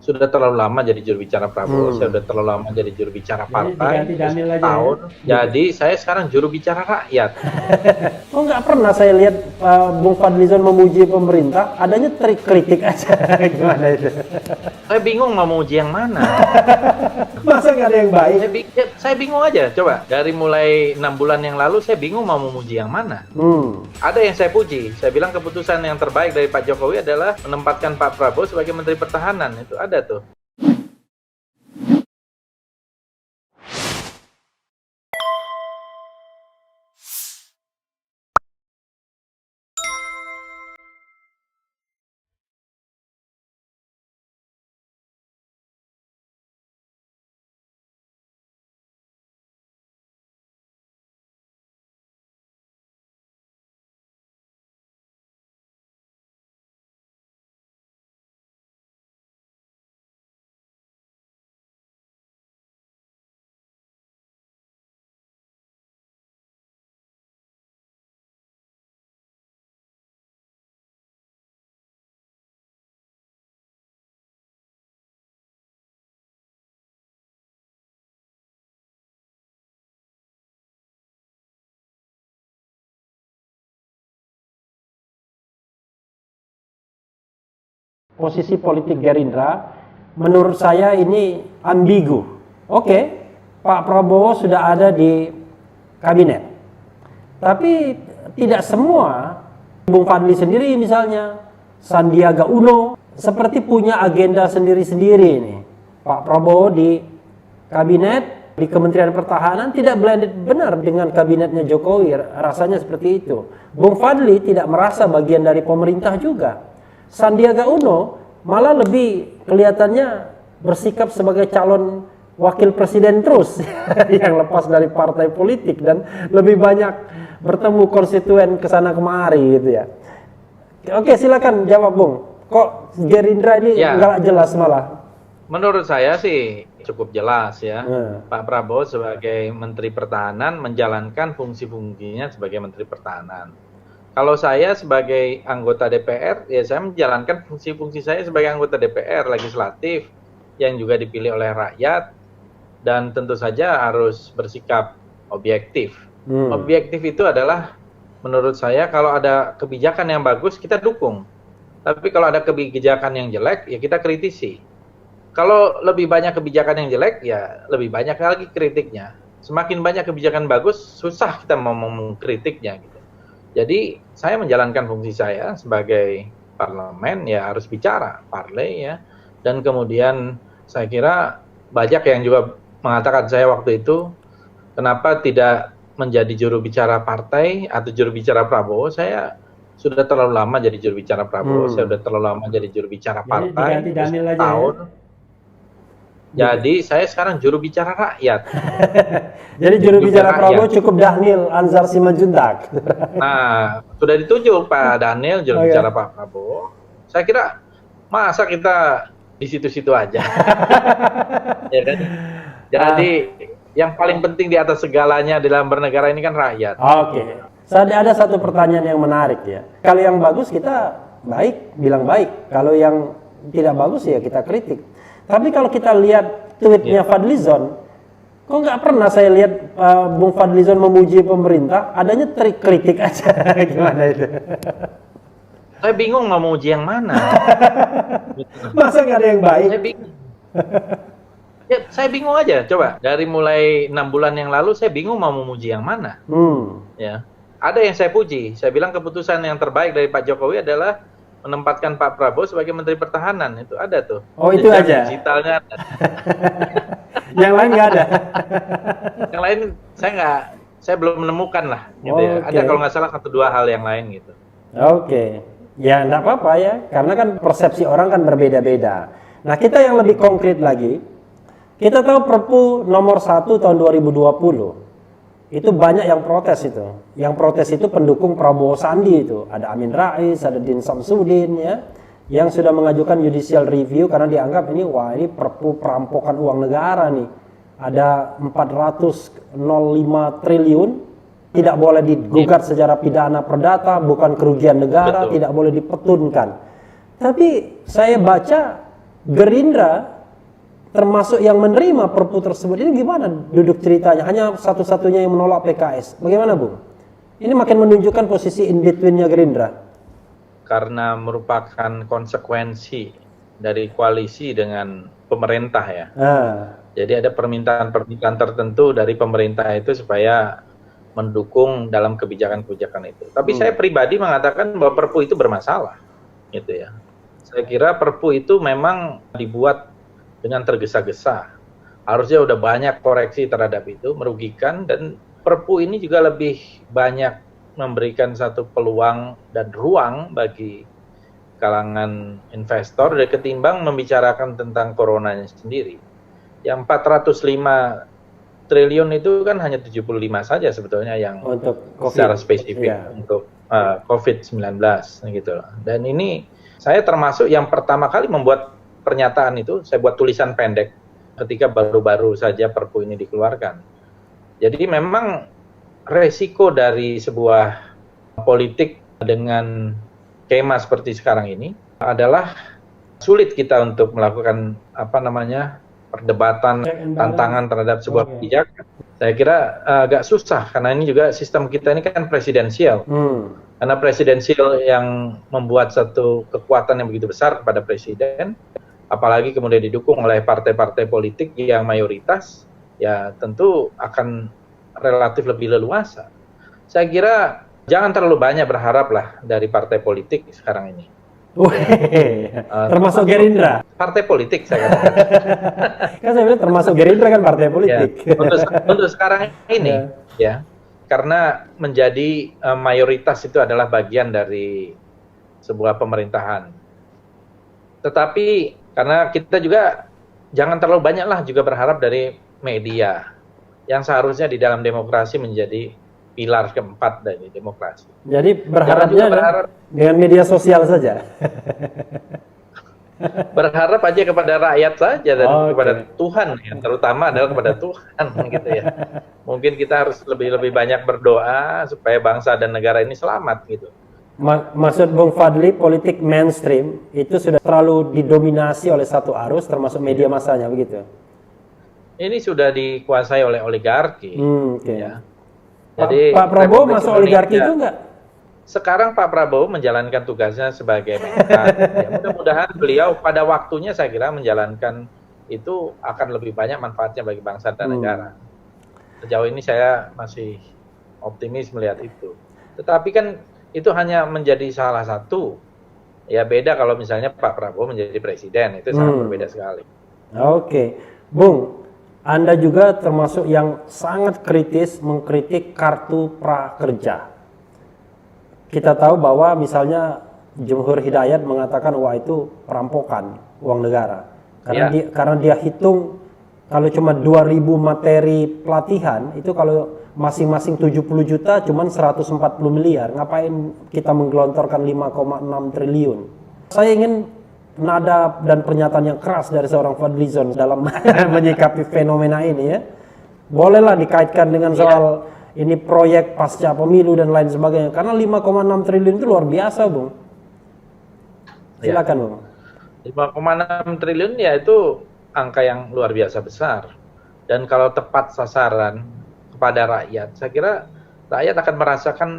sudah terlalu lama jadi juru bicara Prabowo, saya sudah terlalu lama jadi juru bicara partai, tahun. Jadi saya sekarang juru bicara rakyat. Kok nggak pernah saya lihat Bung Fadlizon memuji pemerintah, adanya kritik aja. Gimana itu? Saya bingung mau memuji yang mana. Masa nggak ada yang baik? Saya bingung aja. Coba dari mulai 6 bulan yang lalu saya bingung mau memuji yang mana. Ada yang saya puji. Saya bilang keputusan yang terbaik dari Pak Jokowi adalah menempatkan Pak Prabowo sebagai Menteri Pertahanan. Itu ada tuh. Posisi politik Gerindra menurut saya ini ambigu. Oke, Pak Prabowo sudah ada di kabinet, tapi tidak semua. Bung Fadli sendiri misalnya, Sandiaga Uno seperti punya agenda sendiri-sendiri ini. Pak Prabowo di kabinet, di Kementerian Pertahanan tidak blended benar dengan kabinetnya Jokowi, rasanya seperti itu. Bung Fadli tidak merasa bagian dari pemerintah juga. Sandiaga Uno malah lebih kelihatannya bersikap sebagai calon wakil presiden terus yang lepas dari partai politik dan lebih banyak bertemu konstituen kesana kemari gitu ya. Oke, silakan jawab Bung. Kok Gerindra ini nggak jelas malah? Menurut saya sih cukup jelas ya. Pak Prabowo sebagai Menteri Pertahanan menjalankan fungsi-fungsinya sebagai Menteri Pertahanan. Kalau saya sebagai anggota DPR, ya saya menjalankan fungsi-fungsi saya sebagai anggota DPR legislatif yang juga dipilih oleh rakyat dan tentu saja harus bersikap objektif. Objektif itu adalah menurut saya kalau ada kebijakan yang bagus kita dukung. Tapi kalau ada kebijakan yang jelek ya kita kritisi. Kalau lebih banyak kebijakan yang jelek ya lebih banyak lagi kritiknya. Semakin banyak kebijakan bagus susah kita mau mengkritiknya gitu. Jadi saya menjalankan fungsi saya sebagai parlemen ya harus bicara parley ya, dan kemudian saya kira banyak yang juga mengatakan saya waktu itu kenapa tidak menjadi juru bicara partai atau juru bicara Prabowo. Saya sudah terlalu lama jadi juru bicara Prabowo, saya sudah terlalu lama jadi juru bicara partai, tahun. Jadi saya sekarang juru bicara rakyat. Jadi juru bicara Prabowo cukup Dhanil Anzar Simanjuntak. Nah, sudah ditunjuk Pak Dhanil juru bicara Pak Prabowo. Saya kira masa kita di situ-situ aja. Ya kan? Jadi yang paling penting di atas segalanya dalam bernegara ini kan rakyat. Oke. Ada satu pertanyaan yang menarik ya. Kalau yang bagus kita baik, bilang baik. Kalau yang tidak bagus ya kita kritik. Tapi kalau kita lihat tweetnya Fadlizon, kok nggak pernah saya lihat Bung Fadlizon memuji pemerintah, adanya kritik aja. Gimana itu? Saya bingung mau memuji yang mana. Masa nggak ada yang baik? Saya bingung. Ya, saya bingung aja. Coba dari mulai 6 bulan yang lalu saya bingung mau memuji yang mana. Ya, ada yang saya puji. Saya bilang keputusan yang terbaik dari Pak Jokowi adalah menempatkan Pak Prabowo sebagai Menteri Pertahanan. Itu ada tuh. Oh, itu aja. Digitalnya ada. Yang lain nggak ada. Yang lain saya belum menemukan lah. Gitu ya. Ada kalau nggak salah 1-2 hal yang lain gitu. Oke. Ya nggak apa-apa ya. Karena kan persepsi orang kan berbeda-beda. Nah kita yang lebih konkret lagi. Kita tahu Perpu nomor 1 tahun 2020. Itu banyak yang protes itu. Yang protes itu pendukung Prabowo Sandi itu. Ada Amin Rais, ada Din Samsudin ya, yang sudah mengajukan judicial review karena dianggap ini perpu perampokan uang negara nih. Ada 405 triliun tidak boleh digugat secara pidana perdata, bukan kerugian negara, tidak boleh dipetunkan. Tapi saya baca Gerindra termasuk yang menerima Perpu tersebut. Ini gimana duduk ceritanya? Hanya satu-satunya yang menolak PKS. Bagaimana, Bung? Ini makin menunjukkan posisi in between-nya Gerindra. Karena merupakan konsekuensi dari koalisi dengan pemerintah ya. Jadi ada permintaan-permintaan tertentu dari pemerintah itu supaya mendukung dalam kebijakan-kebijakan itu. Tapi saya pribadi mengatakan bahwa Perpu itu bermasalah, gitu ya. Saya kira Perpu itu memang dibuat dengan tergesa-gesa. Harusnya udah banyak koreksi terhadap itu, merugikan, dan Perpu ini juga lebih banyak memberikan satu peluang dan ruang bagi kalangan investor ketimbang membicarakan tentang coronanya sendiri. Yang 405 triliun itu kan hanya 75 saja sebetulnya yang untuk secara spesifik untuk COVID-19 gitu loh. Dan ini saya termasuk yang pertama kali membuat pernyataan itu, saya buat tulisan pendek ketika baru-baru saja Perpu ini dikeluarkan. Jadi memang resiko dari sebuah politik dengan skema seperti sekarang ini adalah sulit kita untuk melakukan perdebatan, tantangan terhadap sebuah kebijakan. Saya kira agak susah karena ini juga sistem kita ini kan presidensial. Karena presidensial yang membuat satu kekuatan yang begitu besar kepada presiden, apalagi kemudian didukung oleh partai-partai politik yang mayoritas, ya tentu akan relatif lebih leluasa. Saya kira jangan terlalu banyak berharap lah dari partai politik sekarang ini. Termasuk Gerindra. Partai politik saya katakan. Kan saya bilang termasuk Gerindra kan partai politik. Ya, untuk sekarang ini ya, karena menjadi mayoritas itu adalah bagian dari sebuah pemerintahan. Tetapi karena kita juga jangan terlalu banyak lah juga berharap dari media yang seharusnya di dalam demokrasi menjadi pilar keempat dari demokrasi. Jadi berharapnya dengan media sosial saja. Berharap aja kepada rakyat saja dan kepada Tuhan, ya, terutama adalah kepada Tuhan gitu ya. Mungkin kita harus lebih banyak berdoa supaya bangsa dan negara ini selamat gitu. Maksud Bung Fadli, politik mainstream itu sudah terlalu didominasi oleh satu arus termasuk media massanya begitu. Ini sudah dikuasai oleh oligarki. Ya. Jadi Pak Prabowo masuk oligarki itu enggak? Sekarang Pak Prabowo menjalankan tugasnya sebagai Menhan. Ya, mudah-mudahan beliau pada waktunya saya kira menjalankan itu akan lebih banyak manfaatnya bagi bangsa dan negara. Sejauh ini saya masih optimis melihat itu. Tetapi kan itu hanya menjadi salah satu. Ya beda kalau misalnya Pak Prabowo menjadi presiden, itu sangat berbeda sekali. Bung, Anda juga termasuk yang sangat kritis mengkritik kartu prakerja. Kita tahu bahwa misalnya Jumhur Hidayat mengatakan wah itu perampokan uang negara. Karena dia hitung kalau cuma 2.000 materi pelatihan, itu kalau masing-masing 70 juta cuman 140 miliar. Ngapain kita menggelontorkan 5,6 triliun? Saya ingin nada dan pernyataan yang keras dari seorang Fadlizon dalam menyikapi fenomena ini ya. Bolehlah dikaitkan dengan soal ini proyek pasca pemilu dan lain sebagainya. Karena 5,6 triliun itu luar biasa, Bung. Silakan, Bung. 5,6 triliun ya itu angka yang luar biasa besar. Dan kalau tepat sasaran kepada rakyat, saya kira rakyat akan merasakan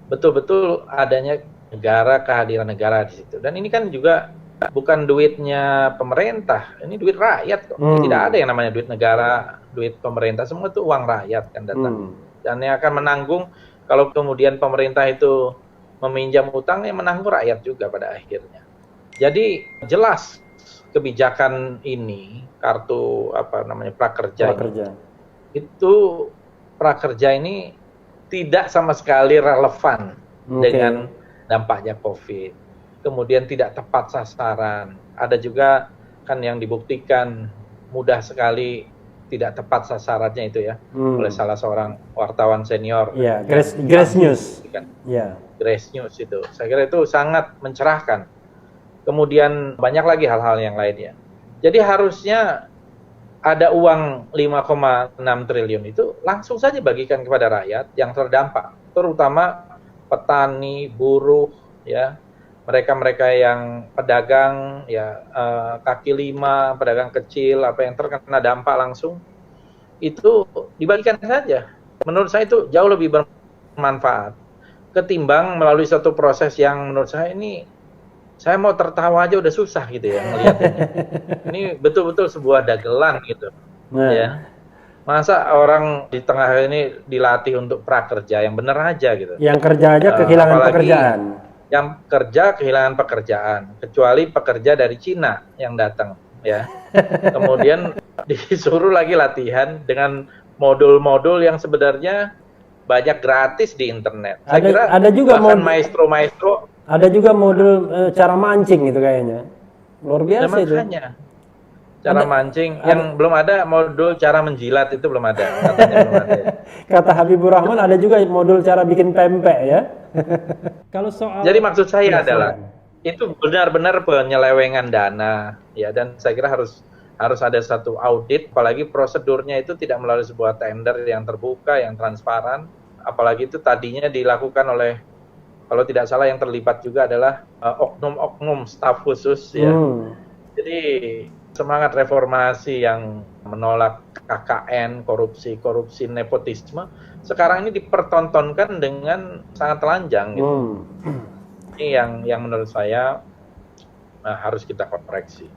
betul-betul adanya negara, kehadiran negara di situ. Dan ini kan juga bukan duitnya pemerintah, ini duit rakyat kok. Tidak ada yang namanya duit negara, duit pemerintah, semua itu uang rakyat kan datang. Dan yang akan menanggung kalau kemudian pemerintah itu meminjam utang, yang menanggung rakyat juga pada akhirnya. Jadi jelas kebijakan ini, kartu prakerja. Itu prakerja ini tidak sama sekali relevan dengan dampaknya COVID. Kemudian tidak tepat sasaran. Ada juga kan yang dibuktikan mudah sekali tidak tepat sasarannya itu ya oleh salah seorang wartawan senior. Ya, Grace News. Grace News itu. Saya kira itu sangat mencerahkan. Kemudian banyak lagi hal-hal yang lainnya. Jadi harusnya ada uang 5,6 triliun itu langsung saja bagikan kepada rakyat yang terdampak, terutama petani, buruh, ya, mereka-mereka yang pedagang ya kaki lima, pedagang kecil, apa yang terkena dampak langsung itu dibagikan saja. Menurut saya itu jauh lebih bermanfaat ketimbang melalui satu proses yang menurut saya ini saya mau tertawa aja udah susah gitu ya melihatnya. Ini betul-betul sebuah dagelan gitu. Nah. Ya. Masa orang di tengah ini dilatih untuk prakerja yang benar aja gitu. Yang kerja aja kehilangan pekerjaan. Yang kerja kehilangan pekerjaan, kecuali pekerja dari Cina yang datang ya. Kemudian disuruh lagi latihan dengan modul-modul yang sebenarnya banyak gratis di internet. Saya kira ada juga bahkan maestro-maestro. Ada juga modul cara mancing itu kayaknya. Luar biasa itu. Cara mancing yang belum ada modul cara menjilat itu belum ada. Katanya belum ada. Kata Habibur Rahman ada juga modul cara bikin pempek ya. Kalau soal jadi maksud saya adalah itu benar-benar penyelewengan dana ya, dan saya kira harus ada satu audit, apalagi prosedurnya itu tidak melalui sebuah tender yang terbuka, yang transparan, apalagi itu tadinya dilakukan oleh, kalau tidak salah yang terlibat juga adalah oknum-oknum staf khusus ya. Jadi semangat reformasi yang menolak KKN, korupsi nepotisme, sekarang ini dipertontonkan dengan sangat telanjang gitu. Ini yang menurut saya harus kita koreksi.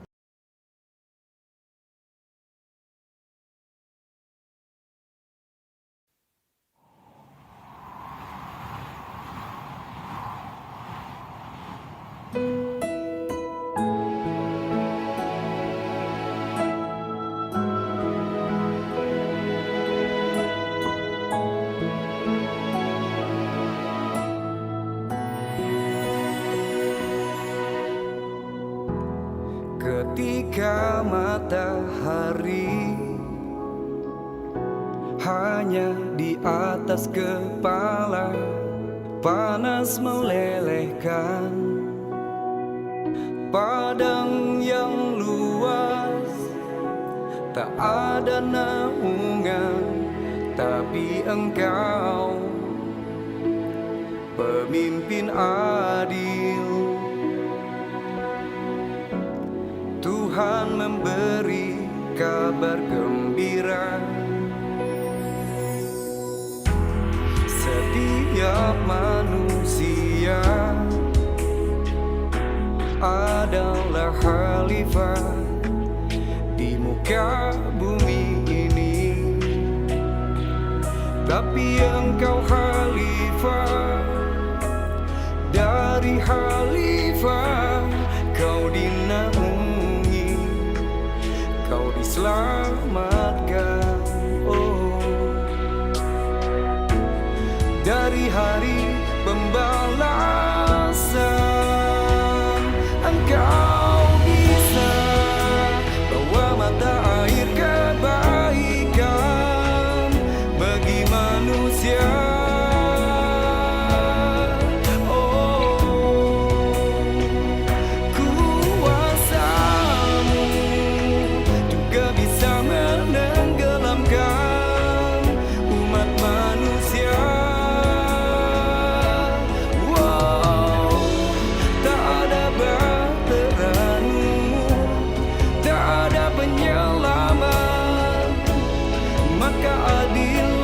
Ketika matahari hanya di atas kepala, panas melelehkan padang yang luas, tak ada naungan, tapi Engkau pemimpin adil. Tuhan memberi kabar gembira, setiap manusia adalah khalifah di muka bumi ini, tapi Engkau khalifah dari khalifah, Kau dinaungi, Kau diselamatkan. Oh, dari hari pembalasan Engkau bisa bawa mata air kebaikan bagi manusia. Maka adil